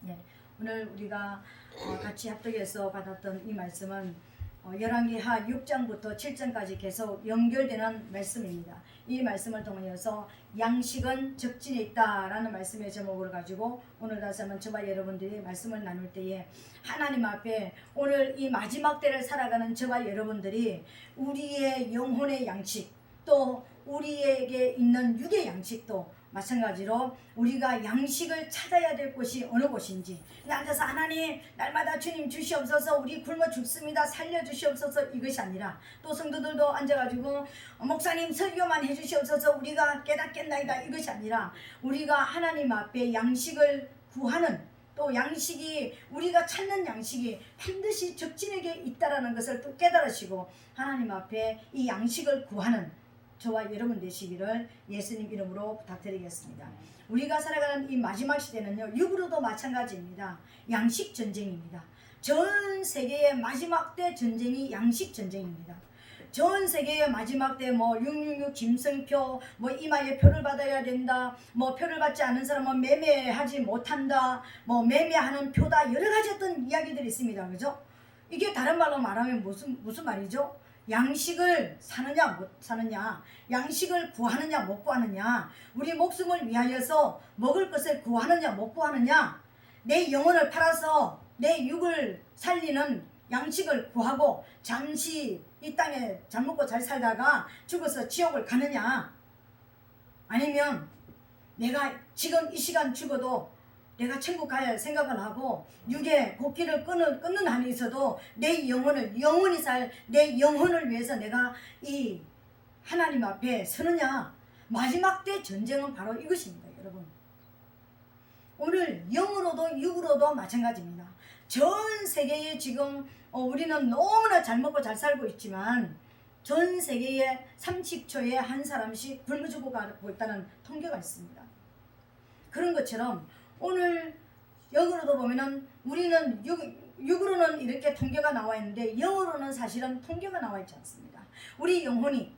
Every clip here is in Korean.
예, 오늘 우리가 같이 합독해서 받았던 이 말씀은 열왕기하 6장부터 7장까지 계속 연결되는 말씀입니다. 이 말씀을 통해서 양식은 적진에 있다라는 말씀의 제목을 가지고 오늘 다시 한번 저와 여러분들이 말씀을 나눌 때에 하나님 앞에 오늘 이 마지막 때를 살아가는 저와 여러분들이 우리의 영혼의 양식 또 우리에게 있는 육의 양식도 마찬가지로 우리가 양식을 찾아야 될 곳이 어느 곳인지 앉아서 하나님 날마다 주님 주시옵소서 우리 굶어 죽습니다 살려주시옵소서 이것이 아니라 또 성도들도 앉아가지고 목사님 설교만 해주시옵소서 우리가 깨닫겠나이다 이것이 아니라 우리가 하나님 앞에 양식을 구하는 또 양식이 우리가 찾는 양식이 반드시 적진에게 있다라는 것을 또 깨달으시고 하나님 앞에 이 양식을 구하는 저와 여러분 되시기를 예수님 이름으로 부탁드리겠습니다. 우리가 살아가는 이 마지막 시대는요 육으로도 마찬가지입니다. 양식 전쟁입니다. 전 세계의 마지막 때 전쟁이 양식 전쟁입니다. 전 세계의 마지막 때 666 김성표 이마에 표를 받아야 된다 표를 받지 않은 사람은 매매하지 못한다 매매하는 표다 여러 가지 어떤 이야기들이 있습니다. 그죠? 이게 다른 말로 말하면 무슨 말이죠? 양식을 사느냐 못 사느냐 양식을 구하느냐 못 구하느냐 우리 목숨을 위하여서 먹을 것을 구하느냐 못 구하느냐 내 영혼을 팔아서 내 육을 살리는 양식을 구하고 잠시 이 땅에 잘 먹고 잘 살다가 죽어서 지옥을 가느냐 아니면 내가 지금 이 시간 죽어도 내가 천국 갈 생각을 하고 육의 곡기를 끊는 한이 있어도 내 영혼이 살 내 영혼을 위해서 내가 이 하나님 앞에 서느냐 마지막 때 전쟁은 바로 이것입니다. 여러분 오늘 영으로도 육으로도 마찬가지입니다. 전 세계에 지금 우리는 너무나 잘 먹고 잘 살고 있지만 전 세계에 30초에 한 사람씩 굶어 죽어가고 있다는 통계가 있습니다. 그런 것처럼 오늘 영으로도 보면은 우리는 육으로는 이렇게 통계가 나와 있는데 영으로는 사실은 통계가 나와 있지 않습니다. 우리 영혼이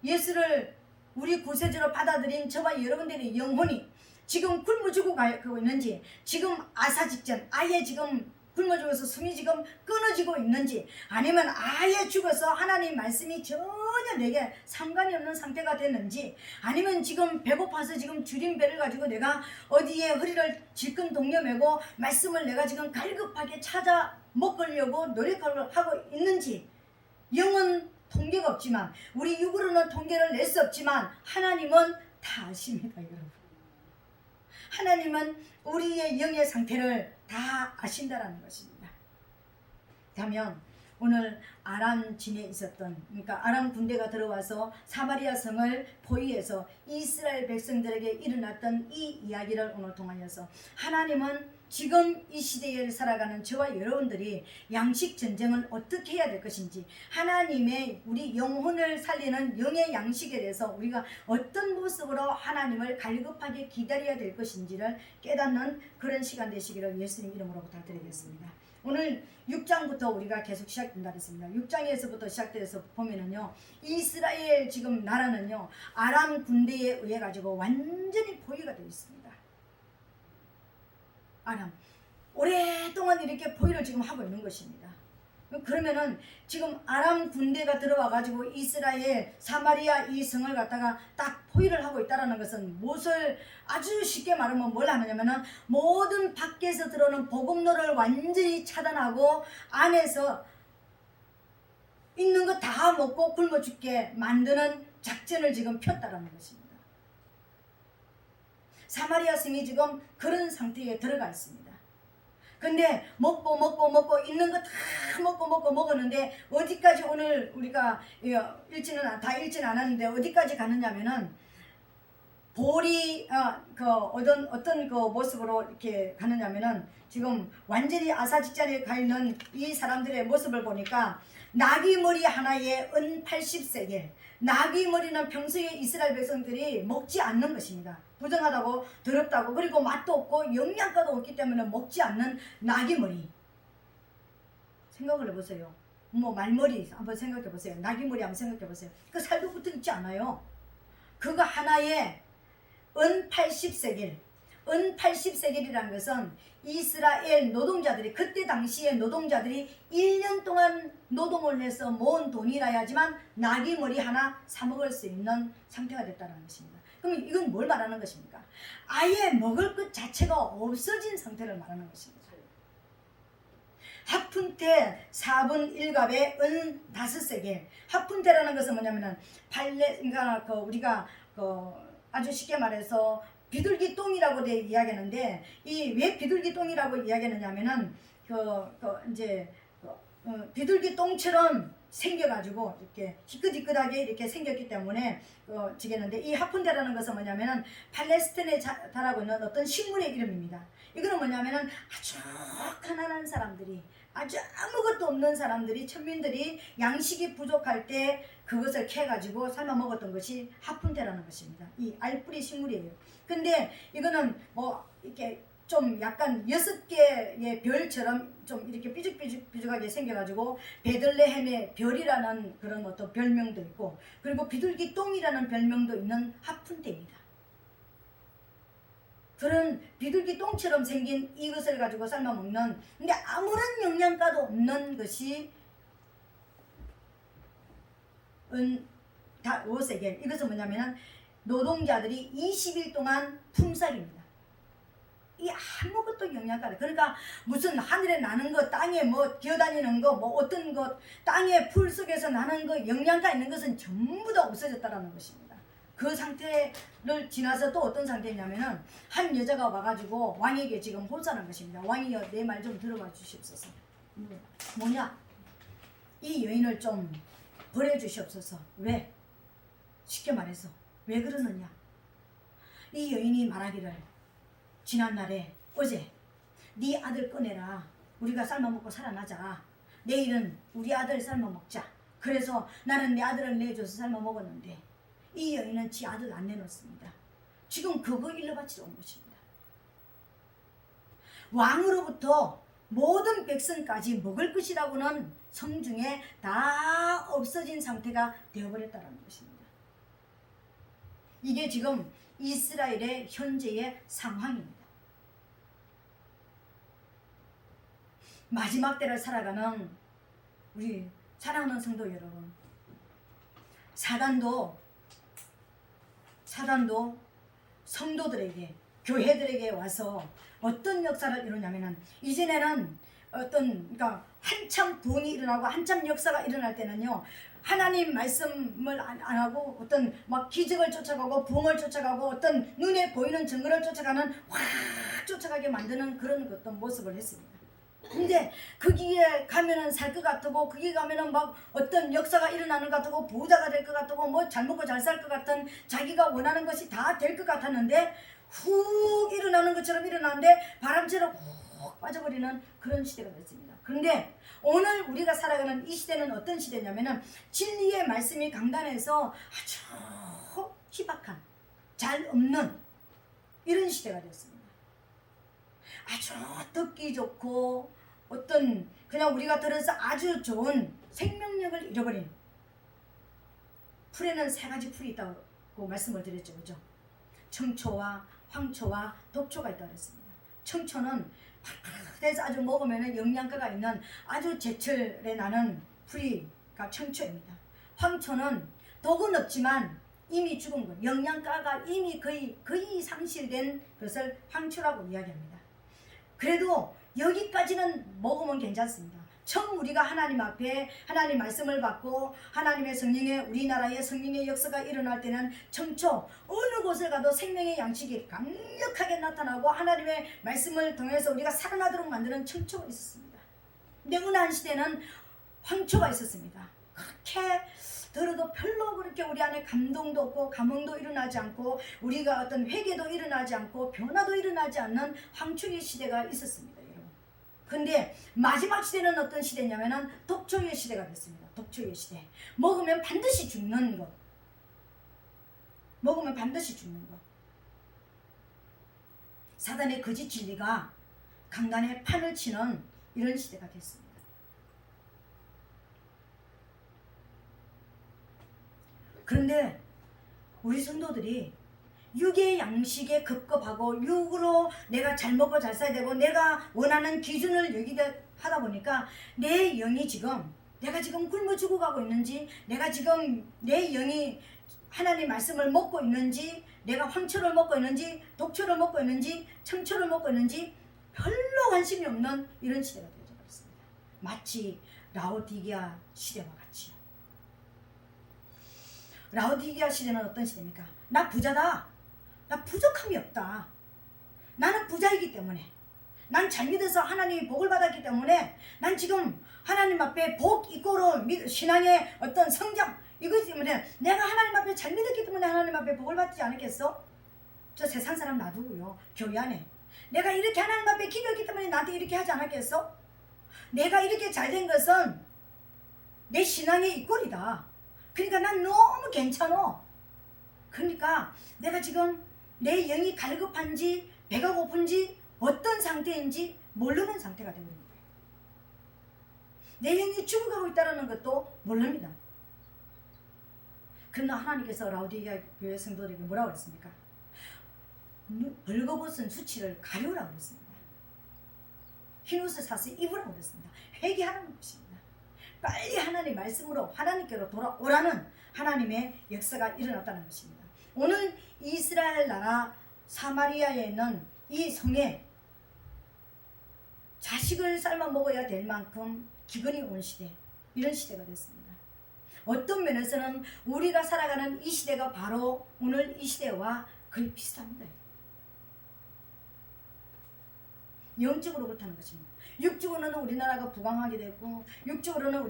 예수를 우리 구세주로 받아들인 저와 여러분들의 영혼이 지금 굶어 죽어가고 있는지 지금 아사 직전 아예 지금 굶어 죽어서 숨이 지금 끊어지고 있는지 아니면 아예 죽어서 하나님 말씀이 전혀 내게 상관이 없는 상태가 됐는지 아니면 지금 배고파서 지금 줄인 배를 가지고 내가 어디에 허리를 질끈 동여매고 말씀을 내가 지금 갈급하게 찾아 먹으려고 노력을 하고 있는지 영은 통계가 없지만 우리 육으로는 통계를 낼 수 없지만 하나님은 다 아십니다. 여러분 하나님은 우리의 영의 상태를 다 아신다라는 것입니다. 그러면 오늘 아람 진에 있었던 그러니까 아람 군대가 들어와서 사마리아 성을 포위해서 이스라엘 백성들에게 일어났던 이 이야기를 오늘 통하여서 하나님은 지금 이 시대에 살아가는 저와 여러분들이 양식 전쟁을 어떻게 해야 될 것인지 하나님의 우리 영혼을 살리는 영의 양식에 대해서 우리가 어떤 모습으로 하나님을 갈급하게 기다려야 될 것인지를 깨닫는 그런 시간 되시기를 예수님 이름으로 부탁드리겠습니다. 오늘 6장부터 우리가 계속 시작된다 그랬습니다. 6장에서부터 시작돼서 보면은요 이스라엘 지금 나라는요 아람 군대에 의해 가지고 완전히 포위가 되어 있습니다. 아람 오랫동안 이렇게 포위를 지금 하고 있는 것입니다. 그러면은 지금 아람 군대가 들어와 가지고 이스라엘 사마리아 이 성을 갖다가 딱 포위를 하고 있다라는 것은 무엇을 아주 쉽게 말하면 뭘 하느냐면은 모든 밖에서 들어오는 복음로를 완전히 차단하고 안에서 있는 거 다 먹고 굶어 죽게 만드는 작전을 지금 폈다라는 것입니다. 사마리아 성이 지금 그런 상태에 들어가 있습니다. 근데 먹고 있는 거 다 먹고 먹었는데 어디까지 오늘 우리가 다 읽지는 않았는데 어디까지 가느냐면은 볼이 어떤 그 모습으로 이렇게 가느냐면은 지금 완전히 아사 직전에 가 있는 이 사람들의 모습을 보니까 나귀 머리 하나에 은 80세겔 나귀 머리는 평소에 이스라엘 백성들이 먹지 않는 것입니다. 부정하다고 더럽다고 그리고 맛도 없고 영양가도 없기 때문에 먹지 않는 나귀 머리 생각을 해보세요. 말머리 한번 생각해보세요. 나귀 머리 한번 생각해보세요. 그 살도 붙어 있지 않아요. 그거 하나에 은 80세겔 은 80세겔이라는 것은 이스라엘 노동자들이, 그때 당시에 노동자들이 1년 동안 노동을 해서 모은 돈이라야지만 나귀 머리 하나 사 먹을 수 있는 상태가 됐다는 것입니다. 그럼 이건 뭘 말하는 것입니까? 아예 먹을 것 자체가 없어진 상태를 말하는 것입니다. 합푼테 4분 1갑에 은 5세겔. 합푼테라는 것은 뭐냐면은 그러니까 우리가 아주 쉽게 말해서 비둘기 똥이라고 이야기하는데, 이 왜 비둘기 똥이라고 이야기하느냐면은 비둘기 똥처럼 생겨가지고 이렇게 희끗희끗하게 이렇게 생겼기 때문에 지겠는데, 이 하푼데라는 것은 뭐냐면은 팔레스타인에 자라고 있는 어떤 식물의 이름입니다. 이거는 뭐냐면은 아주 가난한 사람들이, 아주 아무것도 없는 사람들이, 천민들이 양식이 부족할 때 그것을 캐가지고 삶아 먹었던 것이 하푼테라는 것입니다. 이 알뿌리 식물이에요. 근데 이거는 뭐 이렇게 좀 약간 6개의 별처럼 좀 이렇게 삐죽삐죽하게 생겨가지고 베들레헴의 별이라는 그런 어떤 별명도 있고, 그리고 비둘기 똥이라는 별명도 있는 하푼테입니다. 그런 비둘기 똥처럼 생긴 이것을 가지고 삶아 먹는, 근데 아무런 영양가도 없는 것이 은 5세겔. 이것은 뭐냐면은 노동자들이 20일 동안 품삯입니다. 이 아무것도 영양가를, 그러니까 무슨 하늘에 나는 것, 땅에 뭐 기어다니는 거, 뭐 어떤 것, 땅의 풀 속에서 나는 거, 영양가 있는 것은 전부 다 없어졌다라는 것입니다. 그 상태를 지나서 또 어떤 상태냐면은 한 여자가 와가지고 왕에게 지금 호소하는 것입니다. 왕이여, 내 말 좀 들어봐 주시옵소서. 뭐냐? 이 여인을 좀 버려주시옵소서. 왜? 쉽게 말해서 왜 그러느냐? 이 여인이 말하기를, 지난날에 어제 네 아들 꺼내라, 우리가 삶아 먹고 살아나자, 내일은 우리 아들 삶아 먹자. 그래서 나는 내 아들을 내줘서 삶아 먹었는데 이 여인은 지 아들 안 내놓습니다. 지금 그거 일러 바치러 온 것입니다. 왕으로부터 모든 백성까지 먹을 것이라고는 성중에 다 없어진 상태가 되어버렸다는 것입니다. 이게 지금 이스라엘의 현재의 상황입니다. 마지막 때를 살아가는 우리 사랑하는 성도 여러분, 사단도 성도들에게, 교회들에게 와서 어떤 역사를 이루냐면은, 이전에는 그러니까 한참 부흥이 일어나고 한참 역사가 일어날 때는요, 하나님 말씀을 안 하고 어떤 막 기적을 쫓아가고 부흥을 쫓아가고 어떤 눈에 보이는 증거를 쫓아가는, 확 쫓아가게 만드는 그런 어떤 모습을 했습니다. 근데 거기에 가면은 살 것 같고, 거기 가면은 막 어떤 역사가 일어나는 것 같고, 부자가 될 것 같고, 뭐 잘 먹고 잘 살 것 같은, 자기가 원하는 것이 다 될 것 같았는데 훅 일어나는 것처럼 일어나는데 바람처럼 훅 빠져버리는 그런 시대가 됐습니다. 그런데 오늘 우리가 살아가는 이 시대는 어떤 시대냐면은 진리의 말씀이 강단에서 아주 희박한, 잘 없는 이런 시대가 됐습니다. 아주 듣기 좋고 어떤 그냥 우리가 들어서 아주 좋은 생명력을 잃어버린, 풀에는 3가지 풀이 있다고 말씀을 드렸죠, 그죠? 청초와 황초와 독초가 있다고 했습니다. 청초는 그래서 아주 먹으면 영양가가 있는 아주 제철에 나는 풀이가 청초입니다. 황초는 독은 없지만 이미 죽은 것, 영양가가 이미 거의 상실된 것을 황초라고 이야기합니다. 그래도 여기까지는 먹으면 괜찮습니다. 처음 우리가 하나님 앞에 하나님 말씀을 받고 하나님의 성령의, 우리나라의 성령의 역사가 일어날 때는 청초, 어느 곳을 가도 생명의 양식이 강력하게 나타나고 하나님의 말씀을 통해서 우리가 살아나도록 만드는 청초가 있었습니다. 근데 어느 한 시대는 황초가 있었습니다. 그렇게 들어도 별로 그렇게 우리 안에 감동도 없고 감흥도 일어나지 않고 우리가 어떤 회개도 일어나지 않고 변화도 일어나지 않는 황초의 시대가 있었습니다, 여러분. 근데 마지막 시대는 어떤 시대냐면은 독초의 시대가 됐습니다. 독초의 시대. 먹으면 반드시 죽는 것. 먹으면 반드시 죽는 것. 사단의 거짓 진리가 강단에 판을 치는 이런 시대가 됐습니다. 그런데 우리 성도들이 육의 양식에 급급하고 육으로 내가 잘 먹고 잘 살야 되고 내가 원하는 기준을 여기다 하다 보니까 내 영이 지금 내가 지금 굶어 죽어가고 있는지, 내가 지금 내 영이 하나님 말씀을 먹고 있는지, 내가 황초를 먹고 있는지, 독초를 먹고 있는지, 청초를 먹고 있는지 별로 관심이 없는 이런 시대가 되어버렸습니다. 마치 라오디게아 시대와 같이요. 라오디게아 시대는 어떤 시대입니까? 나 부자다. 나 부족함이 없다. 나는 부자이기 때문에, 난 잘 믿어서 하나님이 복을 받았기 때문에, 난 지금 하나님 앞에 복 이꼬로 신앙의 어떤 성장, 이것 때문에 내가 하나님 앞에 잘 믿었기 때문에 하나님 앞에 복을 받지 않았겠어? 저 세상 사람 놔두고요, 교회 안에 내가 이렇게 하나님 앞에 기도했기 때문에 나한테 이렇게 하지 않았겠어? 내가 이렇게 잘된 것은 내 신앙의 이꼴이다. 그러니까 난 너무 괜찮아. 그러니까 내가 지금 내 영이 갈급한지 배가 고픈지 어떤 상태인지 모르는 상태가 되는 거예요. 내 영이 죽어가고 있다는 것도 모릅니다. 그러나 하나님께서 라오디게아 교회 성도들에게 뭐라고 했습니까? 벌거벗은 수치를 가려라고 했습니다. 흰 옷을 사서 입으라고 했습니다. 회개하라는 것입니다. 빨리 하나님 말씀으로 하나님께로 돌아오라는 하나님의 역사가 일어났다는 것입니다. 오늘 이스라엘 나라 사마리아에 있는 이 성에 자식을 삶아 먹어야 될 만큼 기근이 온 시대, 이런 시대가 됐습니다. 어떤 면에서는 우리가 살아가는 이 시대가 바로 오늘 이 시대와 거의 비슷합니다. 영적으로 그렇다는 것입니다. 육적으로는 우리나라가 부강하게 됐고, 육적으로는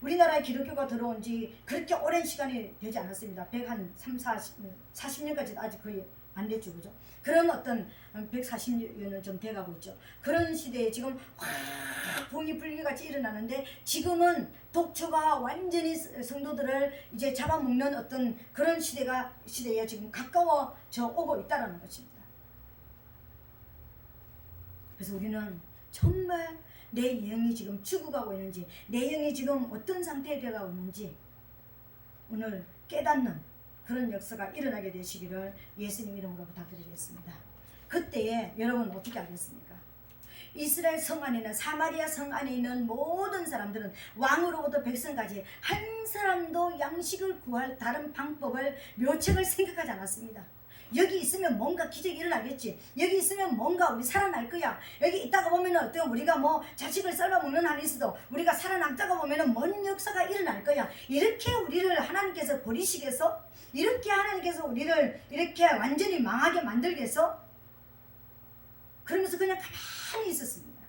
우리나라의 기독교가 들어온 지 그렇게 오랜 시간이 되지 않았습니다. 40년까지 아직 거의 안 됐죠, 그죠? 그런 어떤 140년은 좀 돼가고 있죠. 그런 시대에 지금 확 붕이 불기같이 일어나는데, 지금은 독초가 완전히 성도들을 이제 잡아먹는 어떤 그런 시대에 지금 가까워져 오고 있다는 것입니다. 그래서 우리는 정말 내 영이 지금 죽어가고 있는지, 내 영이 지금 어떤 상태에 되어가고 있는지 오늘 깨닫는 그런 역사가 일어나게 되시기를 예수님 이름으로 부탁드리겠습니다. 그때에 여러분 어떻게 하겠습니까? 이스라엘 성 안에 있는, 사마리아 성 안에 있는 모든 사람들은, 왕으로부터 백성까지 한 사람도 양식을 구할 다른 방법을, 묘책을 생각하지 않았습니다. 여기 있으면 뭔가 기적이 일어나겠지. 여기 있으면 뭔가 우리 살아날 거야. 여기 있다가 보면 어때요? 우리가 뭐 자식을 썰어 먹는 한이 있어도 우리가 살아남다가 보면 뭔 역사가 일어날 거야. 이렇게 우리를 하나님께서 버리시겠어? 이렇게 하나님께서 우리를 이렇게 완전히 망하게 만들겠어? 그러면서 그냥 가만히 있었습니다.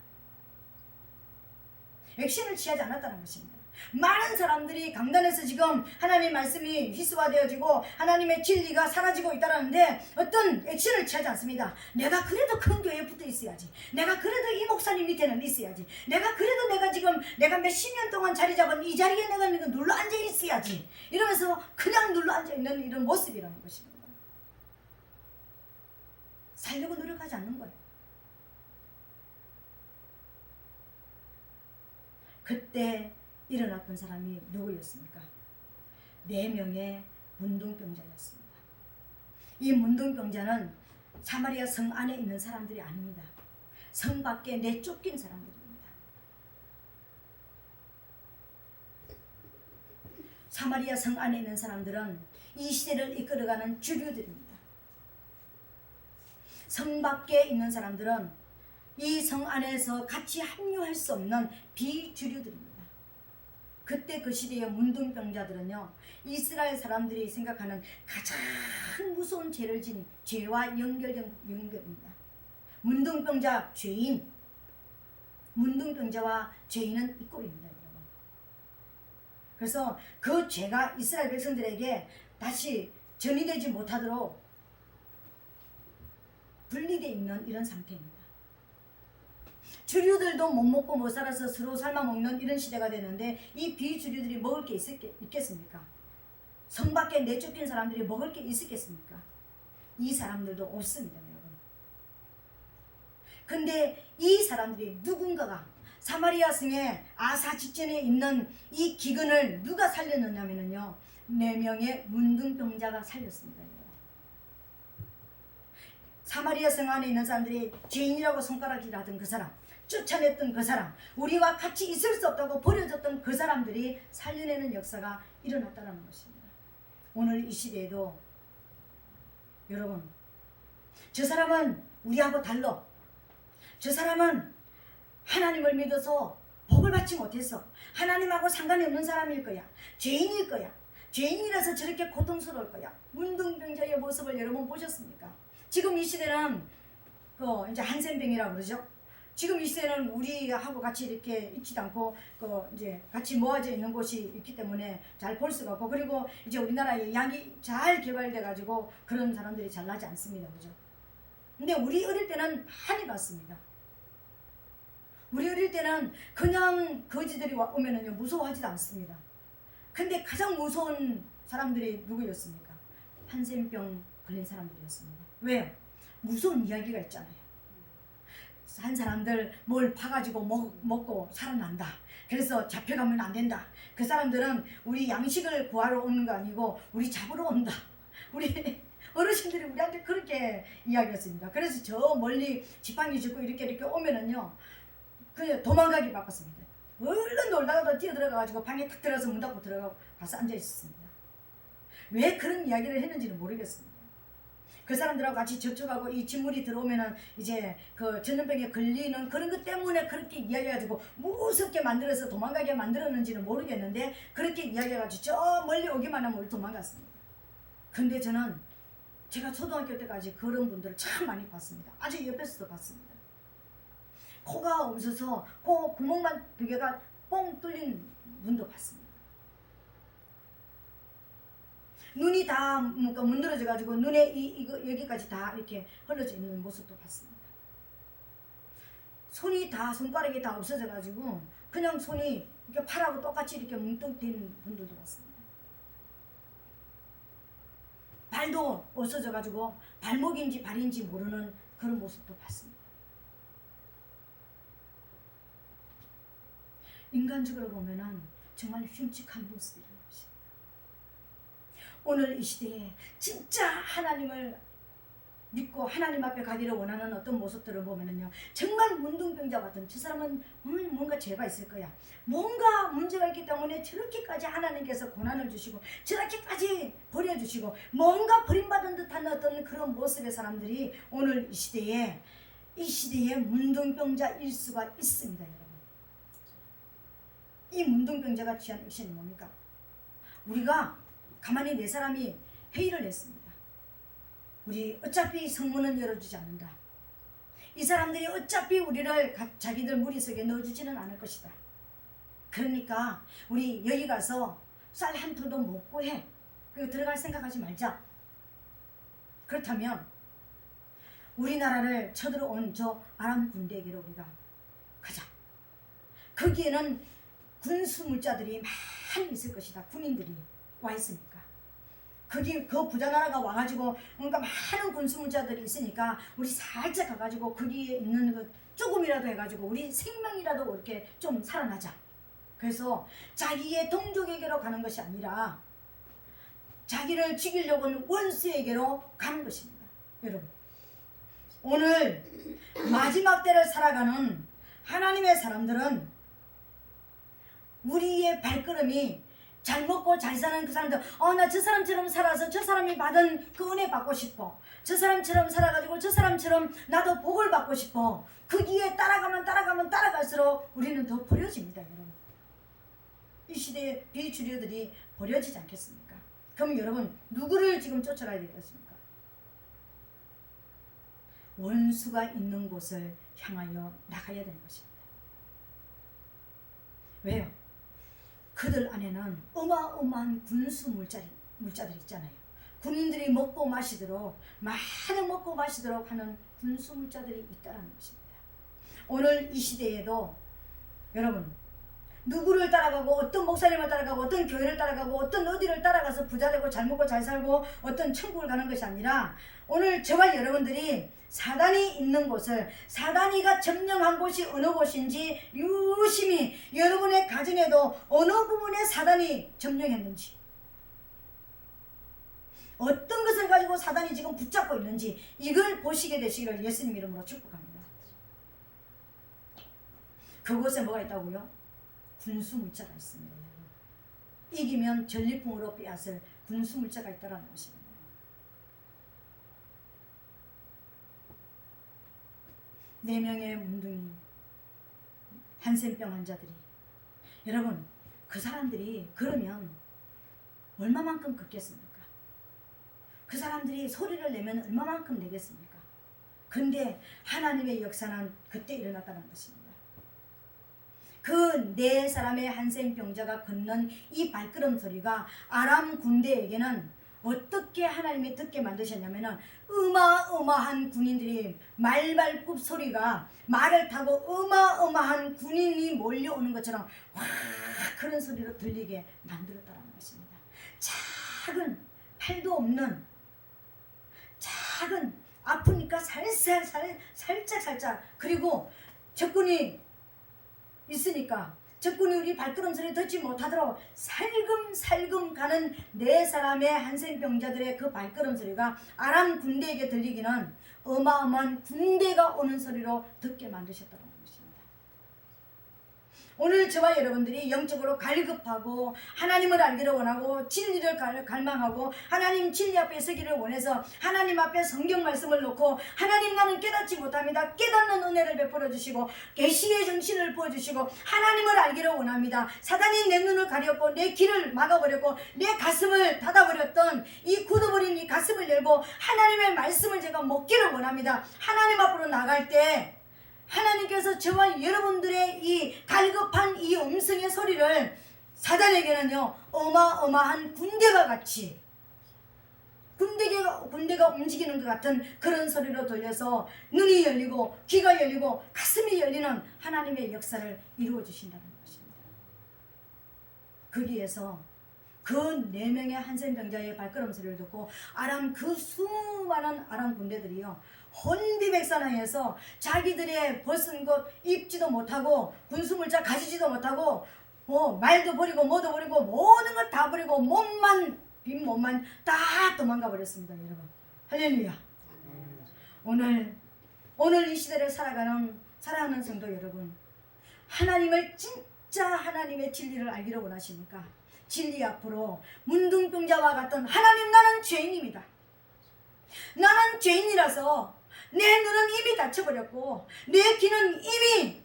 액션을 취하지 않았다는 것입니다. 많은 사람들이 강단에서 지금 하나님의 말씀이 희수화되어지고 하나님의 진리가 사라지고 있다는데 어떤 액션을 취하지 않습니다. 내가 그래도 큰 교회에 붙어 있어야지. 내가 그래도 이 목사님 밑에는 있어야지. 내가 그래도 내가 몇십 년 동안 자리 잡은 이 자리에 내가 눌러 앉아 있어야지. 이러면서 그냥 눌러 앉아 있는 이런 모습이라는 것입니다. 살려고 노력하지 않는 거예요. 그때 일어났던 사람이 누구였습니까? 4명의 문둥병자였습니다. 이 문둥병자는 사마리아 성 안에 있는 사람들이 아닙니다. 성 밖에 내쫓긴 사람들입니다. 사마리아 성 안에 있는 사람들은 이 시대를 이끌어가는 주류들입니다. 성 밖에 있는 사람들은 이 성 안에서 같이 합류할 수 없는 비주류들입니다. 그때 그 시대의 문둥병자들은요, 이스라엘 사람들이 생각하는 가장 무서운 죄를 지닌 죄와 연결입니다. 문둥병자 죄인, 문둥병자와 죄인은 이 꼴입니다, 여러분. 그래서 그 죄가 이스라엘 백성들에게 다시 전이되지 못하도록 분리되어 있는 이런 상태입니다. 주류들도 못 먹고 못 살아서 서로 삶아 먹는 이런 시대가 되는데, 이 비주류들이 먹을 게 있겠습니까? 성 밖에 내쫓긴 사람들이 먹을 게 있겠습니까? 이 사람들도 없습니다, 여러분. 근데 이 사람들이 누군가가 사마리아 성의 아사 직전에 있는 이 기근을 누가 살렸느냐면요, 4명의 문둥병자가 살렸습니다. 사마리아 성 안에 있는 사람들이 죄인이라고 손가락질하던 그 사람, 쫓아냈던 그 사람, 우리와 같이 있을 수 없다고 버려졌던 그 사람들이 살려내는 역사가 일어났다는 것입니다. 오늘 이 시대에도 여러분, 저 사람은 우리하고 달라. 저 사람은 하나님을 믿어서 복을 받지 못했어. 하나님하고 상관이 없는 사람일 거야. 죄인일 거야. 죄인이라서 저렇게 고통스러울 거야. 문둥병자의 모습을 여러분 보셨습니까? 지금 이 시대는 이제 한센병이라고 그러죠. 지금 이 시대는 우리하고 같이 이렇게 있지도 않고 이제 같이 모아져 있는 곳이 있기 때문에 잘 볼 수가 없고, 그리고 이제 우리나라에 약이 잘 개발돼 가지고 그런 사람들이 잘 나지 않습니다. 그죠? 근데 우리 어릴 때는 많이 봤습니다. 우리 어릴 때는 그냥 거지들이 오면은요 무서워하지도 않습니다. 근데 가장 무서운 사람들이 누구였습니까? 한센병 걸린 사람들이었습니다. 왜요? 무서운 이야기가 있잖아요. 한 사람들 뭘 파가지고 먹고 살아난다. 그래서 잡혀가면 안 된다. 그 사람들은 우리 양식을 구하러 오는 거 아니고 우리 잡으러 온다. 우리 어르신들이 우리한테 그렇게 이야기했습니다. 그래서 저 멀리 지팡이 짚고 이렇게 오면은요 그냥 도망가기 바빴습니다. 얼른 놀다가도 뛰어들어가가지고 방에 탁 들어가서 문 닫고 들어가서 앉아 있었습니다. 왜 그런 이야기를 했는지는 모르겠습니다. 그 사람들하고 같이 접촉하고 이 진물이 들어오면은 이제 그 전염병에 걸리는 그런 것 때문에 그렇게 이야기해가지고 무섭게 만들어서 도망가게 만들었는지는 모르겠는데, 그렇게 이야기해가지고 저 멀리 오기만 하면 우리 도망갔습니다. 근데 저는 제가 초등학교 때까지 그런 분들을 참 많이 봤습니다. 아주 옆에서도 봤습니다. 코가 없어서 코 구멍만 2개가 뻥 뚫린 분도 봤습니다. 눈이 다 문드러져 가지고 눈에 이거 여기까지 다 이렇게 흘러져 있는 모습도 봤습니다. 손가락이 다 없어져 가지고 그냥 손이 이렇게 팔하고 똑같이 이렇게 뭉뚱된 분들도 봤습니다. 발도 없어져 가지고 발목인지 발인지 모르는 그런 모습도 봤습니다. 인간적으로 보면은 정말 흉측한 모습이라는 것입니다. 오늘 이 시대에 진짜 하나님을 믿고 하나님 앞에 가기를 원하는 어떤 모습들을 보면은요 정말 문둥병자 같은, 저 사람은 뭔가 죄가 있을 거야, 뭔가 문제가 있기 때문에 저렇게까지 하나님께서 고난을 주시고 저렇게까지 버려주시고 뭔가 버림받은 듯한 어떤 그런 모습의 사람들이 오늘 이 시대에 문둥병자일 수가 있습니다. 여러분, 이 문둥병자가 취한 액션이 뭡니까? 우리가 가만히 4사람이 회의를 했습니다. 우리 어차피 성문은 열어주지 않는다. 이 사람들이 어차피 우리를 자기들 무리 속에 넣어주지는 않을 것이다. 그러니까 우리 여기 가서 쌀 한 톨도 못 구해. 그리고 들어갈 생각하지 말자. 그렇다면 우리나라를 쳐들어온 저 아람 군대에게로 우리가 가자. 거기에는 군수물자들이 많이 있을 것이다. 군인들이 와 있으니까. 거기 그 부자나라가 와가지고 그러니까 많은 군수물자들이 있으니까 우리 살짝 가가지고 거기에 있는 그 조금이라도 해가지고 우리 생명이라도 이렇게 좀 살아나자. 그래서 자기의 동족에게로 가는 것이 아니라 자기를 죽이려고 하는 원수에게로 가는 것입니다. 여러분, 오늘 마지막 때를 살아가는 하나님의 사람들은 우리의 발걸음이 잘 먹고 잘 사는 그 사람들, 나 저 사람처럼 살아서 저 사람이 받은 그 은혜 받고 싶어. 저 사람처럼 살아가지고 저 사람처럼 나도 복을 받고 싶어. 거기에 따라갈수록 우리는 더 버려집니다. 여러분, 이 시대의 비주류들이 버려지지 않겠습니까? 그럼 여러분, 누구를 지금 쫓아가야 되겠습니까? 원수가 있는 곳을 향하여 나가야 되는 것입니다. 왜요? 그들 안에는 어마어마한 군수 물자들이 있잖아요. 군인들이 먹고 마시도록, 많은 먹고 마시도록 하는 군수 물자들이 있다는 것입니다. 오늘 이 시대에도 여러분, 누구를 따라가고 어떤 목사님을 따라가고 어떤 교회를 따라가고 어떤 어디를 따라가서 부자되고 잘 먹고 잘 살고 어떤 천국을 가는 것이 아니라, 오늘 저와 여러분들이 사단이 있는 곳을, 사단이가 점령한 곳이 어느 곳인지 유심히 여러분의 가정에도 어느 부분에 사단이 점령했는지, 어떤 것을 가지고 사단이 지금 붙잡고 있는지 이걸 보시게 되시기를 예수님 이름으로 축복합니다. 그곳에 뭐가 있다고요? 군수물자가 있습니다. 이기면 전리품으로 빼앗을 군수물자가 있다는 것입니다. 네 명의 문둥이 한센병 환자들이, 여러분 그 사람들이 그러면 얼마만큼 걷겠습니까? 그 사람들이 소리를 내면 얼마만큼 내겠습니까? 근데 하나님의 역사는 그때 일어났다는 것입니다. 그 네 사람의 한센병자가 걷는 이 발걸음 소리가 아람 군대에게는 어떻게 하나님이 듣게 만드셨냐면은 어마어마한 군인들이 말발굽 소리가 말을 타고 어마어마한 군인이 몰려오는 것처럼 와 그런 소리로 들리게 만들었다는 것입니다. 작은 팔도 없는 작은 아프니까 살짝 그리고 적군이 있으니까 적군이 우리 발걸음 소리 듣지 못하도록 살금살금 가는 네 사람의 한센병자들의 그 발걸음 소리가 아람 군대에게 들리기는 어마어마한 군대가 오는 소리로 듣게 만드셨다는 것입니다. 오늘 저와 여러분들이 영적으로 갈급하고 하나님을 알기를 원하고 진리를 갈망하고 하나님 진리 앞에 서기를 원해서 하나님 앞에 성경 말씀을 놓고 하나님 나는 깨닫지 못합니다. 깨닫는 은혜를 베풀어 주시고 계시의 정신을 부어주시고 하나님을 알기를 원합니다. 사단이 내 눈을 가렸고 내 귀를 막아버렸고 내 가슴을 닫아버렸던 이 굳어버린 이 가슴을 열고 하나님의 말씀을 제가 먹기를 원합니다. 하나님 앞으로 나갈 때 하나님께서 저와 여러분들의 이 갈급한 이 음성의 소리를 사단에게는요 어마어마한 군대가 같이 군대가 움직이는 것 같은 그런 소리로 들려서 눈이 열리고 귀가 열리고 가슴이 열리는 하나님의 역사를 이루어 주신다는 것입니다. 거기에서 그 네 명의 한센병자의 발걸음 소리를 듣고 아람 그 수많은 아람 군대들이요 혼비백산하여서 자기들의 벗은 것 입지도 못하고 군수물자 가지지도 못하고 말도 버리고 뭐도 버리고 모든 것 다 버리고 빈 몸만 다 도망가 버렸습니다. 여러분 할렐루야. 오늘 이 시대를 살아가는 성도 여러분, 하나님을 진짜 하나님의 진리를 알기를 원하십니까? 진리 앞으로 문둥병자와 같은 하나님 나는 죄인입니다. 나는 죄인이라서 내 눈은 이미 닫혀버렸고 내 귀는 이미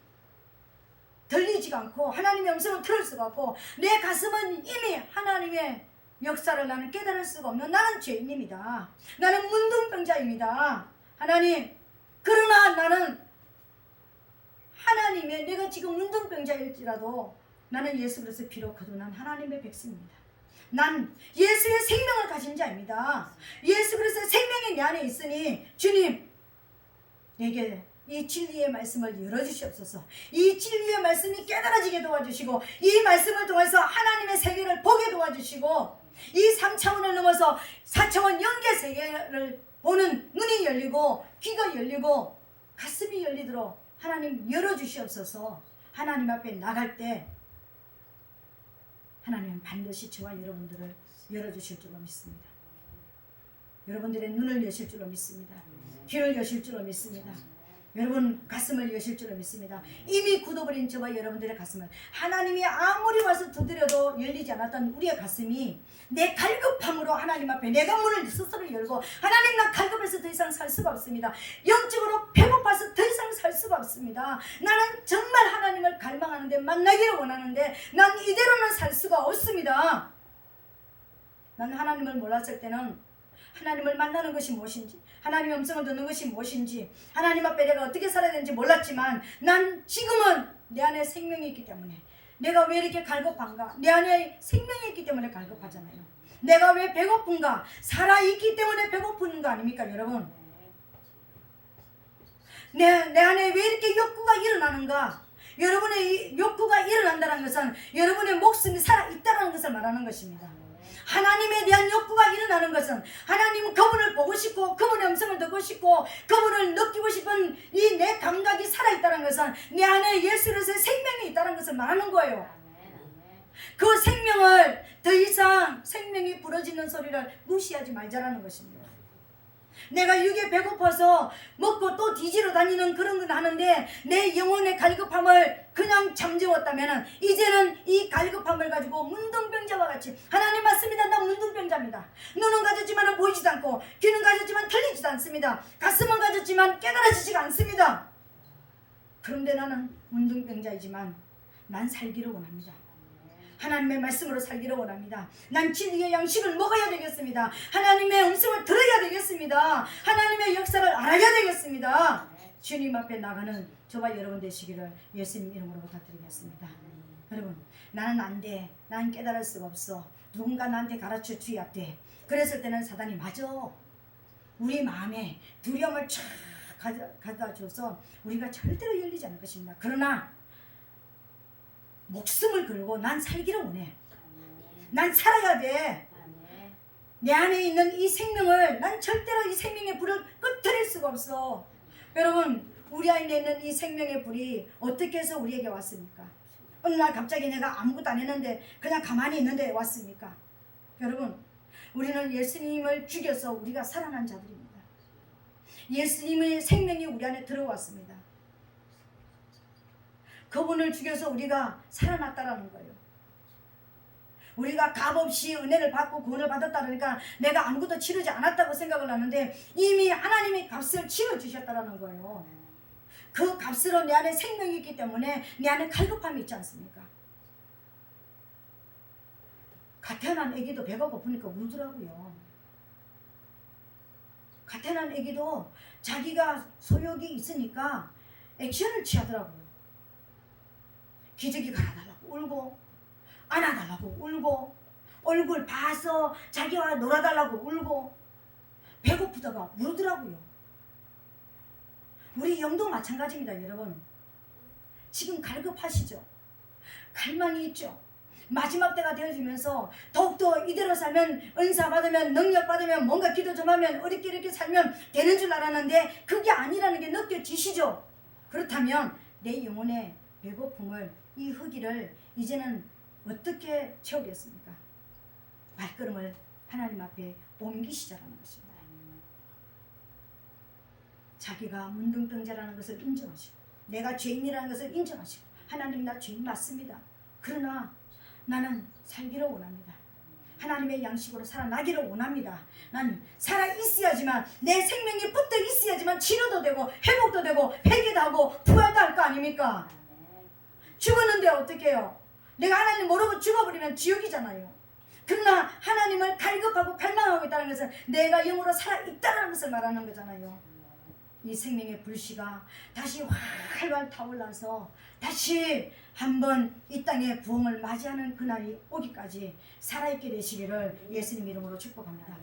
들리지가 않고 하나님의 음성을 들을 수가 없고 내 가슴은 이미 하나님의 역사를 나는 깨달을 수가 없는 나는 죄인입니다. 나는 문둥병자입니다. 하나님, 그러나 나는 하나님의 내가 지금 문둥병자일지라도 나는 예수 그리스도의 피로 거듭난 하나님의 백성입니다. 난 예수의 생명을 가진 자입니다. 예수 그리스도의 생명이 내 안에 있으니 주님 내게 이 진리의 말씀을 열어주시옵소서. 이 진리의 말씀이 깨달아지게 도와주시고 이 말씀을 통해서 하나님의 세계를 보게 도와주시고 이 3차원을 넘어서 4차원 영계 세계를 보는 눈이 열리고 귀가 열리고 가슴이 열리도록 하나님 열어주시옵소서. 하나님 앞에 나갈 때 하나님은 반드시 저와 여러분들을 열어주실 줄로 믿습니다. 여러분들의 눈을 여실 줄로 믿습니다. 귀를 여실 줄로 믿습니다. 여러분 가슴을 여실 줄로 믿습니다. 이미 굳어버린 저와 여러분들의 가슴을 하나님이 아무리 와서 두드려도 열리지 않았던 우리의 가슴이 내 갈급함으로 하나님 앞에 내가 문을 스스로 열고 하나님 나 갈급해서 더 이상 살 수가 없습니다. 영적으로 배고파서 더 이상 살 수가 없습니다. 나는 정말 하나님을 갈망하는데 만나기를 원하는데 난 이대로는 살 수가 없습니다. 난 하나님을 몰랐을 때는 하나님을 만나는 것이 무엇인지 하나님의 음성을 듣는 것이 무엇인지 하나님 앞에 내가 어떻게 살아야 되는지 몰랐지만 난 지금은 내 안에 생명이 있기 때문에 내가 왜 이렇게 갈급한가? 내 안에 생명이 있기 때문에 갈급하잖아요. 내가 왜 배고픈가? 살아있기 때문에 배고픈 거 아닙니까 여러분? 내 안에 왜 이렇게 욕구가 일어나는가? 여러분의 욕구가 일어난다는 것은 여러분의 목숨이 살아있다는 것을 말하는 것입니다. 하나님에 대한 욕구가 일어나는 것은 하나님은 그분을 보고 싶고 그분의 음성을 듣고 싶고 그분을 느끼고 싶은 이 내 감각이 살아있다는 것은 내 안에 예수 그리스도의 생명이 있다는 것을 말하는 거예요. 그 생명을 더 이상 생명이 부러지는 소리를 무시하지 말자라는 것입니다. 내가 육에 배고파서 먹고 또 뒤지러 다니는 그런 건 하는데 내 영혼의 갈급함을 그냥 잠재웠다면 이제는 이 갈급함을 가지고 문둥병자와 같이 하나님 맞습니다. 나 문둥병자입니다. 눈은 가졌지만 보이지도 않고 귀는 가졌지만 들리지도 않습니다. 가슴은 가졌지만 깨달아지지가 않습니다. 그런데 나는 문둥병자이지만 난 살기를 원합니다. 하나님의 말씀으로 살기를 원합니다. 난 진리의 양식을 먹어야 되겠습니다. 하나님의 음성을 들어야 되겠습니다. 하나님의 역사를 알아야 되겠습니다. 주님 앞에 나가는 저와 여러분 되시기를 예수님 이름으로 부탁드리겠습니다. 여러분, 나는 안 돼. 난 깨달을 수가 없어. 누군가 나한테 가르쳐 줘야 돼. 그랬을 때는 사단이 맞아. 우리 마음에 두려움을 쫙 가져다 줘서 우리가 절대로 열리지 않을 것입니다. 그러나 목숨을 걸고 난 살기를 원해. 난 살아야 돼. 내 안에 있는 이 생명을 난 절대로 이 생명의 불을 끄트릴 수가 없어. 여러분, 우리 안에 있는 이 생명의 불이 어떻게 해서 우리에게 왔습니까? 어느 날 갑자기 내가 아무것도 안 했는데 그냥 가만히 있는데 왔습니까? 여러분, 우리는 예수님을 죽여서 우리가 살아난 자들입니다. 예수님의 생명이 우리 안에 들어왔습니다. 그분을 죽여서 우리가 살아났다라는 거예요. 우리가 값없이 은혜를 받고 구원을 받았다 그러니까 내가 아무것도 치르지 않았다고 생각을 하는데 이미 하나님이 값을 치러주셨다라는 거예요. 그 값으로 내 안에 생명이 있기 때문에 내 안에 갈급함이 있지 않습니까? 갓 태어난 애기도 배가 고프니까 울더라고요. 갓 태어난 애기도 자기가 소욕이 있으니까 액션을 취하더라고요. 기저귀 갈아달라고 울고 안아달라고 울고 얼굴 봐서 자기와 놀아달라고 울고 배고프다가 울더라고요. 우리 영도 마찬가지입니다. 여러분, 지금 갈급하시죠? 갈망이 있죠? 마지막 때가 되어지면서 더욱더 이대로 살면 은사 받으면 능력 받으면 뭔가 기도 좀 하면 이렇게 살면 되는 줄 알았는데 그게 아니라는 게 느껴지시죠? 그렇다면 내 영혼의 배고픔을 이 허기를 이제는 어떻게 채우겠습니까? 발걸음을 하나님 앞에 옮기시자라는 것입니다. 자기가 문둥병자라는 것을 인정하시고 내가 죄인이라는 것을 인정하시고 하나님 나 죄인 맞습니다. 그러나 나는 살기를 원합니다. 하나님의 양식으로 살아나기를 원합니다. 난 살아있어야지만 내 생명이 붙어 있어야지만 치료도 되고 회복도 되고 회개도 하고 부활도 할 거 아닙니까? 죽었는데 어떻게 해요? 내가 하나님 모르고 죽어버리면 지옥이잖아요. 그러나 하나님을 갈급하고 갈망하고 있다는 것은 내가 영으로 살아있다는 것을 말하는 거잖아요. 이 생명의 불씨가 다시 활활 타올라서 다시 한번 이 땅의 부흥을 맞이하는 그날이 오기까지 살아있게 되시기를 예수님 이름으로 축복합니다.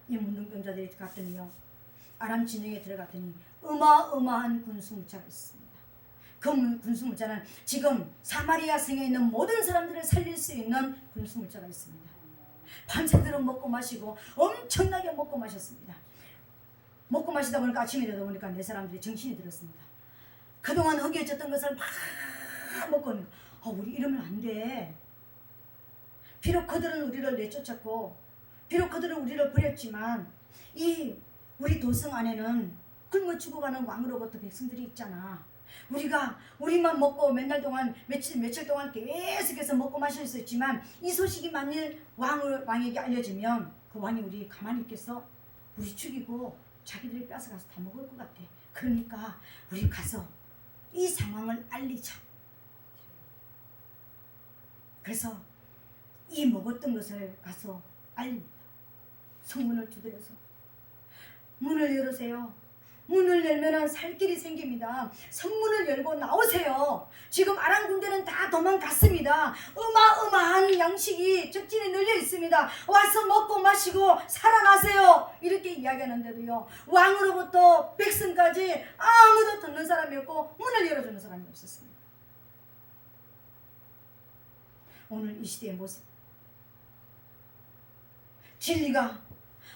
이 문둥병자들이 갔더니요, 아람 진영에 들어갔더니 어마어마한 군수무차가 있습니다. 그 군수무차는 지금 사마리아 성에 있는 모든 사람들을 살릴 수 있는 군수무차가 있습니다. 밤새도록 먹고 마시고 엄청나게 먹고 마셨습니다. 먹고 마시다 보니까 아침이 되다 보니까 내 사람들이 정신이 들었습니다. 그동안 허기해졌던 것을 막 먹고 우리 이러면 안 돼. 비록 그들은 우리를 내쫓았고 비록 그들은 우리를 버렸지만 이 우리 도성 안에는 굶어 죽어가는 왕으로부터 백성들이 있잖아. 우리만 먹고 맨날 동안 며칠 동안 계속해서 먹고 마실 수 있지만 이 소식이 만일 왕에게 알려지면 그 왕이 우리 가만히 있겠어? 우리 죽이고 자기들이 뺏어가서 다 먹을 것 같아. 그러니까 우리 가서 이 상황을 알리자. 그래서 이 먹었던 것을 가서 알립니다. 성문을 두드려서 문을 열으세요. 문을 열면 살 길이 생깁니다. 성문을 열고 나오세요. 지금 아람 군대는 다 도망갔습니다. 어마어마한 양식이 적진에 널려 있습니다. 와서 먹고 마시고 살아나세요. 이렇게 이야기하는데도요, 왕으로부터 백성까지 아무도 듣는 사람이 없고 문을 열어주는 사람이 없었습니다. 오늘 이 시대의 모습, 진리가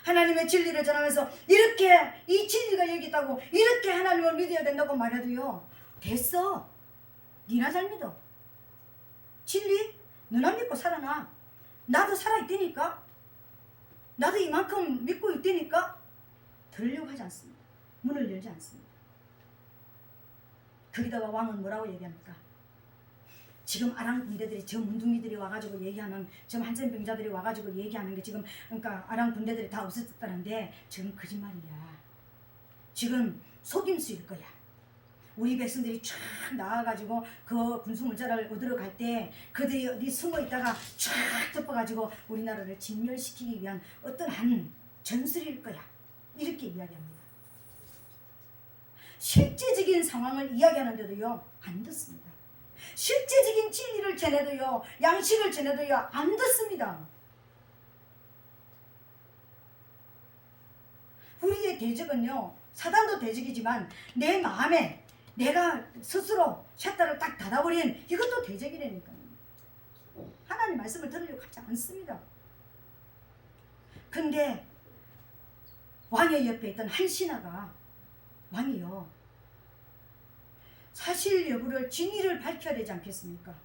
하나님의 진리를 전하면서 이렇게 이 진리가 여기 있다고 이렇게 하나님을 믿어야 된다고 말해도요, 됐어. 니나 잘 믿어. 진리? 너나 믿고 살아나. 나도 살아있다니까. 나도 이만큼 믿고 있다니까. 들으려고 하지 않습니다. 문을 열지 않습니다. 거기다가 왕은 뭐라고 얘기합니까? 지금 아랑 군대들이, 저 문둥이들이 와가지고 얘기하는, 저 한센병자들이 와가지고 얘기하는 게 지금, 그러니까 아랑 군대들이 다 없어졌다는데 지금 거짓말이야. 지금 속임수일 거야. 우리 백성들이 쫙 나와가지고 그 군수물자를 얻으러 갈 때 그들이 어디 숨어 있다가 쫙 덮어가지고 우리나라를 진멸시키기 위한 어떠한 전술일 거야. 이렇게 이야기합니다. 실제적인 상황을 이야기하는데도요, 안 듣습니다. 실제적인 진리를 전해도요, 양식을 전해도요, 안 듣습니다. 우리의 대적은요, 사단도 대적이지만 내 마음에 내가 스스로 샷다를 딱 닫아버린 이것도 대적이라니까요. 하나님 말씀을 들으려고 하지 않습니다. 근데 왕의 옆에 있던 한 신하가, 왕이요, 사실 여부를 진위를 밝혀야 되지 않겠습니까?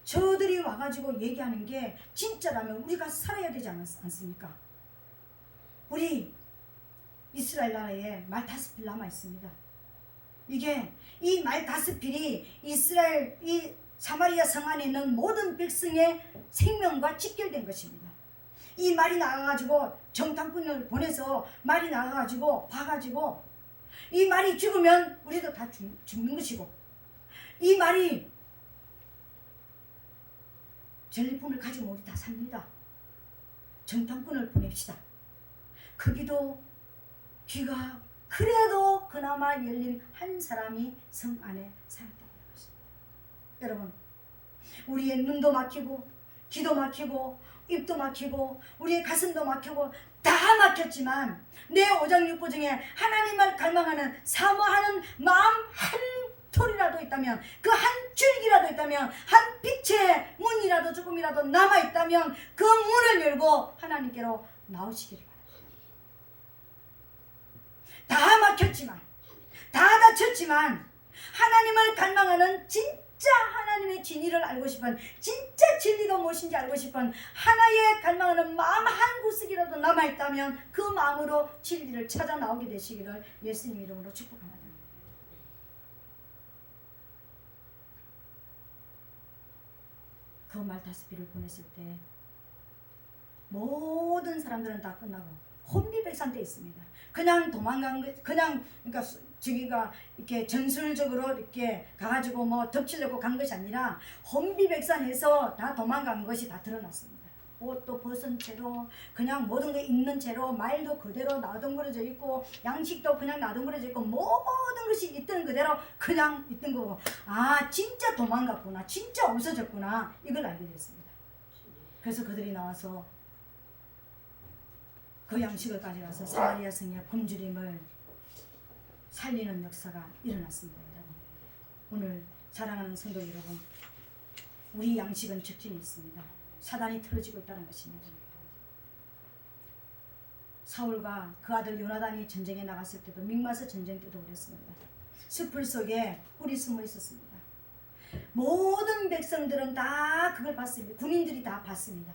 저들이 와가지고 얘기하는 게 진짜라면 우리가 살아야 되지 않습니까? 우리 이스라엘 나라에 말 5필 남아 있습니다. 이게 이 말 5필이 이스라엘 이 사마리아 성 안에 있는 모든 백성의 생명과 직결된 것입니다. 이 말이 나가가지고 정탐꾼을 보내서 말이 나가가지고 봐가지고 이 말이 죽으면 우리도 다 죽는 것이고, 이 말이 전리품을 가지고 우리 다 삽니다. 정탐꾼을 보냅시다. 거기도 귀가 그래도 그나마 열린 한 사람이 성 안에 살았다는 것입니다. 여러분, 우리의 눈도 막히고 귀도 막히고 입도 막히고 우리의 가슴도 막히고 다 막혔지만 내 오장육부 중에 하나님을 갈망하는 사모하는 마음 한 톨이라도 있다면, 그 한 줄기라도 있다면, 한 빛의 문이라도 조금이라도 남아있다면 그 문을 열고 하나님께로 나오시기를 바랍니다. 다 막혔지만, 다 다쳤지만 하나님을 갈망하는 진짜 하나님의 진리를 알고 싶은, 진짜 진리가 무엇인지 알고 싶은 하나의 갈망하는 마음 한 구석이라도 남아있다면 그 마음으로 진리를 찾아 나오게 되시기를 예수님 이름으로 축복합니다. 그 말 5필을 보냈을 때 모든 사람들은 다 끝나고 혼비백산돼 있습니다. 그냥 도망간 것, 그냥 그러니까 저기가 이렇게 전술적으로 이렇게 가가지고 뭐 덮치려고 간 것이 아니라 혼비백산해서 다 도망간 것이 다 드러났습니다. 옷도 벗은 채로 그냥 모든 게 있는 채로, 말도 그대로 나동그러져 있고 양식도 그냥 나동그러져 있고 모든 것이 있던 그대로 그냥 있던 거고, 아 진짜 도망갔구나, 진짜 없어졌구나, 이걸 알게 됐습니다. 그래서 그들이 나와서 그 양식을 가져가서 사마리아 성의 굶주림을 살리는 역사가 일어났습니다. 여러분, 오늘 사랑하는 성도 여러분, 우리 양식은 적진이 있습니다. 사단이 틀어지고 있다는 것입니다. 사울과 그 아들 요나단이 전쟁에 나갔을 때도, 믹마스 전쟁 때도 그랬습니다. 숲을 속에 꿀이 숨어 있었습니다. 모든 백성들은 다 그걸 봤습니다. 군인들이 다 봤습니다.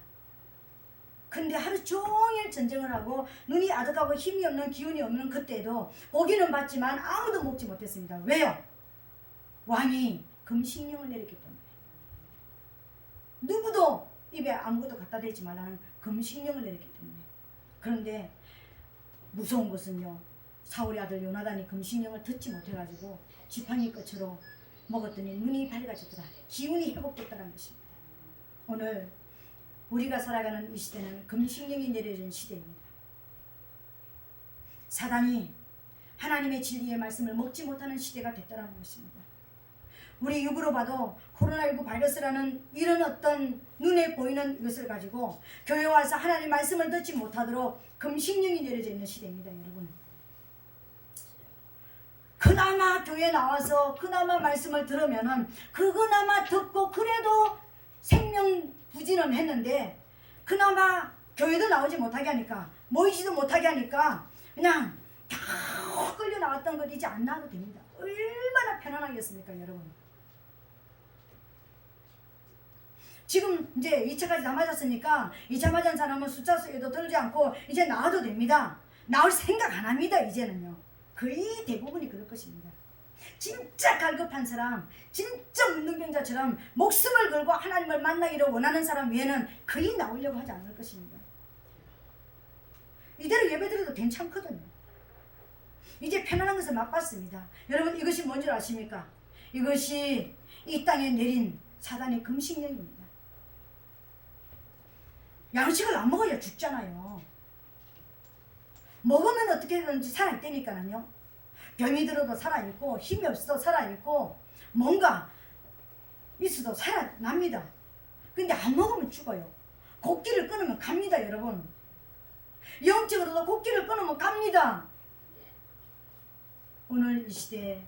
근데 하루 종일 전쟁을 하고 눈이 아득하고 힘이 없는, 기운이 없는 그때도 고기는 봤지만 아무도 먹지 못했습니다. 왜요? 왕이 금식령을 내렸기 때문에. 누구도 입에 아무것도 갖다 대지 말라는 금식령을 내렸기 때문에. 그런데 무서운 것은요, 사울의 아들 요나단이 금식령을 듣지 못해가지고 지팡이 끝으로 먹었더니 눈이 밝아지더라, 기운이 회복됐다는 것입니다. 오늘 우리가 살아가는 이 시대는 금식령이 내려진 시대입니다. 사단이 하나님의 진리의 말씀을 먹지 못하는 시대가 됐다는 것입니다. 우리 육으로 봐도 코로나19 바이러스라는 이런 어떤 눈에 보이는 이것을 가지고 교회 와서 하나님의 말씀을 듣지 못하도록 금식령이 내려져 있는 시대입니다. 여러분, 그나마 교회 나와서 그나마 말씀을 들으면은 그나마 듣고 그래도 생명 부진은 했는데, 그나마 교회도 나오지 못하게 하니까, 모이지도 못하게 하니까 그냥 다 끌려 나왔던 것 이제 안 나와도 됩니다. 얼마나 편안하겠습니까, 여러분? 지금 이제 2차까지 다 맞았으니까 2차 맞은 사람은 숫자 수에도 들지 않고 이제 나와도 됩니다. 나올 생각 안 합니다. 이제는요. 거의 대부분이 그럴 것입니다. 진짜 갈급한 사람, 진짜 문둥병자처럼 목숨을 걸고 하나님을 만나기를 원하는 사람 외에는 거의 나오려고 하지 않을 것입니다. 이대로 예배드려도 괜찮거든요. 이제 편안한 것을 맛봤습니다. 여러분, 이것이 뭔지 아십니까? 이것이 이 땅에 내린 사단의 금식령입니다. 양식을 안 먹어야 죽잖아요. 먹으면 어떻게든지 살아있다니까요. 병이 들어도 살아있고 힘이 없어도 살아있고 뭔가 있어도 살아납니다. 근데 안 먹으면 죽어요. 곡기를 끊으면 갑니다. 여러분, 영적으로도 곡기를 끊으면 갑니다. 오늘 이 시대에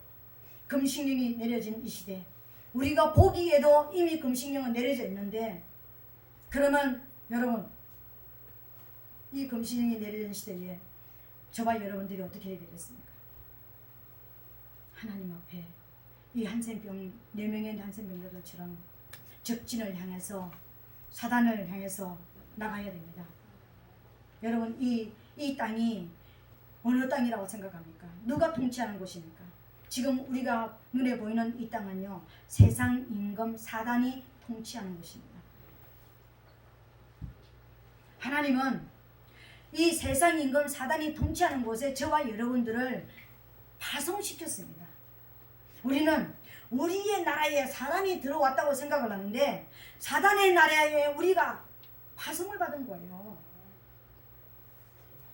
금식령이 내려진 이 시대, 우리가 보기에도 이미 금식령은 내려져 있는데, 그러면 여러분, 이 금식령이 내려진 시대에 저와 여러분들이 어떻게 해야 되겠습니까? 하나님 앞에 이 한센병, 4명의 한센병자들처럼 적진을 향해서, 사단을 향해서 나가야 됩니다. 여러분, 이 땅이 어느 땅이라고 생각합니까? 누가 통치하는 곳입니까? 지금 우리가 눈에 보이는 이 땅은요, 세상 임금 사단이 통치하는 곳입니다. 하나님은 이 세상 임금 사단이 통치하는 곳에 저와 여러분들을 파송시켰습니다. 우리는 우리의 나라에 사단이 들어왔다고 생각을 하는데, 사단의 나라에 우리가 파송을 받은 거예요.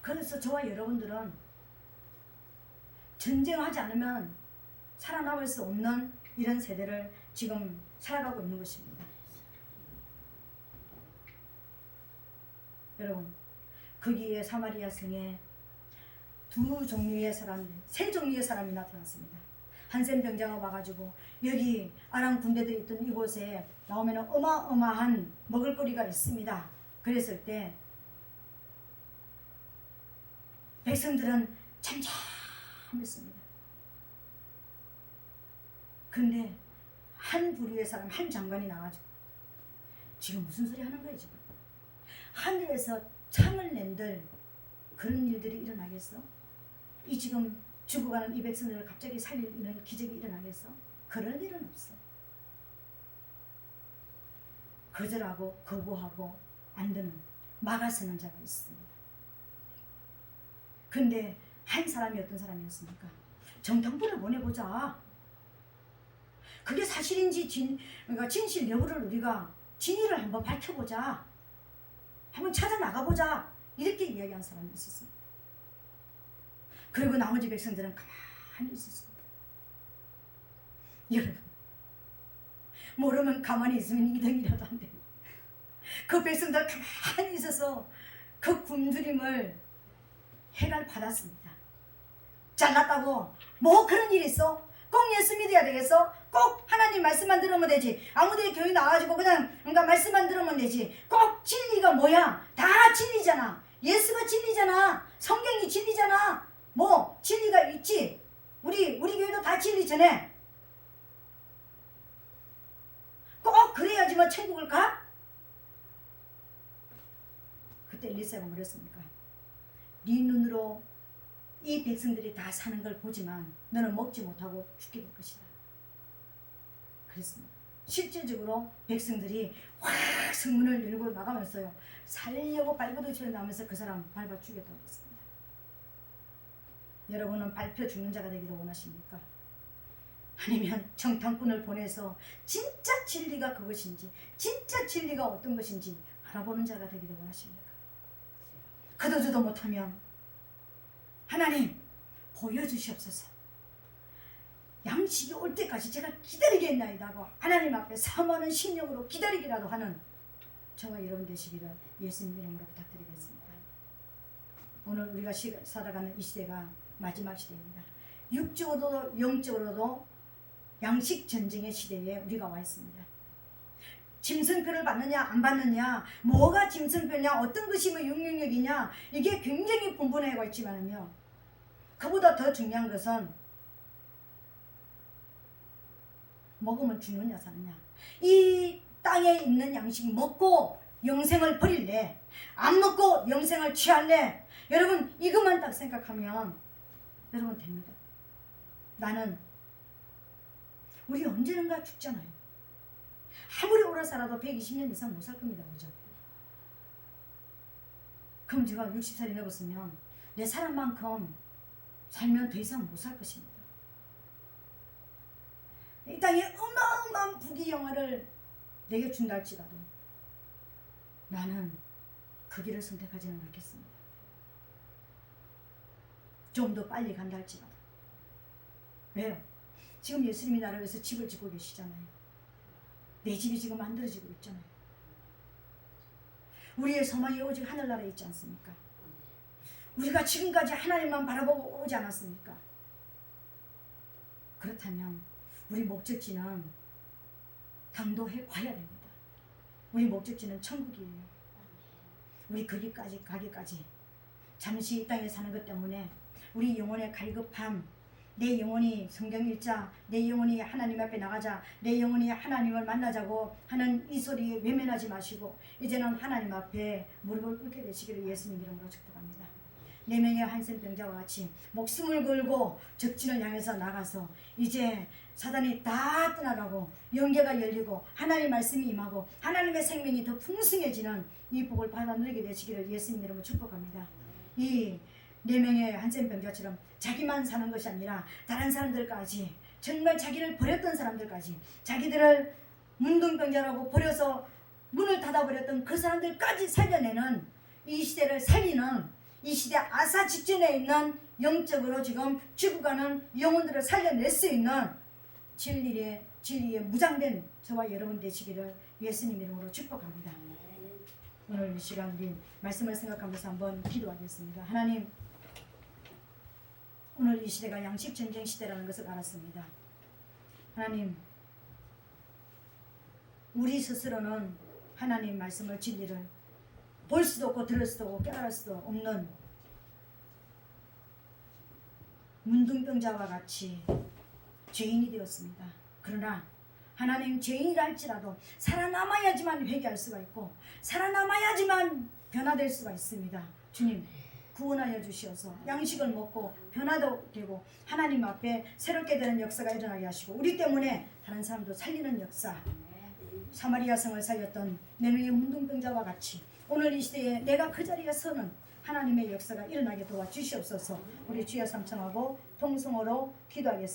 그래서 저와 여러분들은 전쟁하지 않으면 살아남을 수 없는 이런 세대를 지금 살아가고 있는 것입니다. 여러분, 거기에 사마리아 성에 두 종류의 사람, 세 종류의 사람이 나타났습니다. 한센 병자가 와가지고 여기 아람 군대들이 있던 이곳에 나오면 어마어마한 먹을거리가 있습니다. 그랬을 때 백성들은 잠잠했습니다. 근데 한 부류의 사람, 한 장관이 나가지고 지금 무슨 소리 하는 거예요? 지금 하늘에서 창을 낸들 그런 일들이 일어나겠어? 이 지금 죽어가는 이 백성들을 갑자기 살릴 이런 기적이 일어나겠어? 그럴 일은 없어. 거절하고 거부하고 안 듣는, 막아서는 자가 있습니다. 근데 한 사람이 어떤 사람이었습니까? 정탐꾼을 보내보자. 그게 사실인지 그러니까 진실 여부를 우리가 진위를 한번 밝혀보자. 한번 찾아 나가보자. 이렇게 이야기한 사람이 있었습니다. 그리고 나머지 백성들은 가만히 있었습니다. 여러분, 모르면 가만히 있으면 이등이라도 안 돼요. 그 백성들 가만히 있어서 그 굶주림을 해갈 받았습니다. 잘났다고 뭐 그런 일이 있어? 꼭 예수 믿어야 되겠어? 꼭 하나님 말씀만 들으면 되지. 아무데나 교회 나와가지고 그냥 말씀만 들으면 되지. 꼭 진리가 뭐야? 다 진리잖아. 예수가 진리잖아. 성경이 진리잖아. 뭐 진리가 있지. 우리 교회도 다 진리 전해. 꼭 그래야지만 천국을 가? 그때 엘리사가 뭐랬습니까? 네 눈으로 이 백성들이 다 사는 걸 보지만 너는 먹지 못하고 죽게 될 것이다. 그랬습니다. 실질적으로 백성들이 확 성문을 열고 나가면서요, 살려고 발버둥치를 나면서 그 사람 밟아 죽였다고 했습니다. 여러분은 밟혀 죽는 자가 되기를 원하십니까? 아니면 정탐꾼을 보내서 진짜 진리가 그것인지, 진짜 진리가 어떤 것인지 알아보는 자가 되기를 원하십니까? 거둬주도 못하면 하나님 보여주시옵소서. 양식이 올 때까지 제가 기다리겠나이다 하고 하나님 앞에 사모하는 심령으로 기다리기라도 하는 저와 여러분 되시기를 예수님 이름으로 부탁드리겠습니다. 오늘 우리가 살아가는 이 시대가 마지막 시대입니다. 육적으로도 영적으로도 양식 전쟁의 시대에 우리가 와 있습니다. 짐승표를 받느냐 안 받느냐, 뭐가 짐승표냐, 어떤 것이 뭐 육육육이냐, 이게 굉장히 분분해가 있지만은요, 그보다 더 중요한 것은 먹으면 죽느냐 사느냐. 이 땅에 있는 양식 먹고 영생을 버릴래? 안 먹고 영생을 취할래? 여러분 이것만 딱 생각하면 여러분 됩니다. 나는 우리 언제는가 죽잖아요. 아무리 오래 살아도 120년 이상 못 살 겁니다. 그죠? 그럼 제가 60살이 넘었으면 내 사람만큼 살면 더 이상 못 살 것입니다. 이 땅에 어마어마한 부귀영화를 내게 준다 할지라도 나는 그 길을 선택하지는 않겠습니다. 좀 더 빨리 간다 할지라도. 왜요? 지금 예수님이 나를 위해서 집을 짓고 계시잖아요. 내 집이 지금 만들어지고 있잖아요. 우리의 소망이 오직 하늘나라에 있지 않습니까? 우리가 지금까지 하나님만 바라보고 오지 않았습니까? 그렇다면 우리 목적지는 당도해 봐야 됩니다. 우리 목적지는 천국이에요. 우리 거기까지 가기까지 잠시 이 땅에 사는 것 때문에 우리 영혼의 갈급함, 내 영혼이 성경 읽자, 내 영혼이 하나님 앞에 나가자, 내 영혼이 하나님을 만나자고 하는 이 소리에 외면하지 마시고 이제는 하나님 앞에 무릎을 꿇게 되시기를 예수님 이름으로 축복합니다. 4명의 한센병자와 같이 목숨을 걸고 적진을 향해서 나가서 이제 사단이 다 떠나가고 영계가 열리고 하나님의 말씀이 임하고 하나님의 생명이 더 풍성해지는 이 복을 받아 누리게 되시기를 예수님 이름으로 축복합니다. 이 4명의 한센병자처럼 자기만 사는 것이 아니라 다른 사람들까지 정말 자기를 버렸던 사람들까지 자기들을 문둥병자라고 버려서 문을 닫아버렸던 그 사람들까지 살려내는 이 시대를 살리는 이 시대 아사 직전에 있는 영적으로 지금 죽어가는 영혼들을 살려낼 수 있는 진리에 무장된 저와 여러분 되시기를 예수님 이름으로 축복합니다. 오늘 이 시간 우리 말씀을 생각하면서 한번 기도하겠습니다. 하나님, 오늘 이 시대가 양식 전쟁 시대라는 것을 알았습니다. 하나님, 우리 스스로는 하나님 말씀을 진리를 볼 수도 없고 들을 수도 없고 깨달을 수도 없는 문둥병자와 같이 죄인이 되었습니다. 그러나 하나님, 죄인이라 할지라도 살아남아야지만 회개할 수가 있고 살아남아야지만 변화될 수가 있습니다. 주님, 구원하여 주시어서 양식을 먹고 변화도 되고 하나님 앞에 새롭게 되는 역사가 일어나게 하시고 우리 때문에 다른 사람도 살리는 역사, 사마리아 성을 살렸던 4명의 문둥병자와 같이 오늘 이 시대에 내가 그 자리에 서는 하나님의 역사가 일어나게 도와주시옵소서. 우리 주여 삼창하고 통성으로 기도하겠습니다.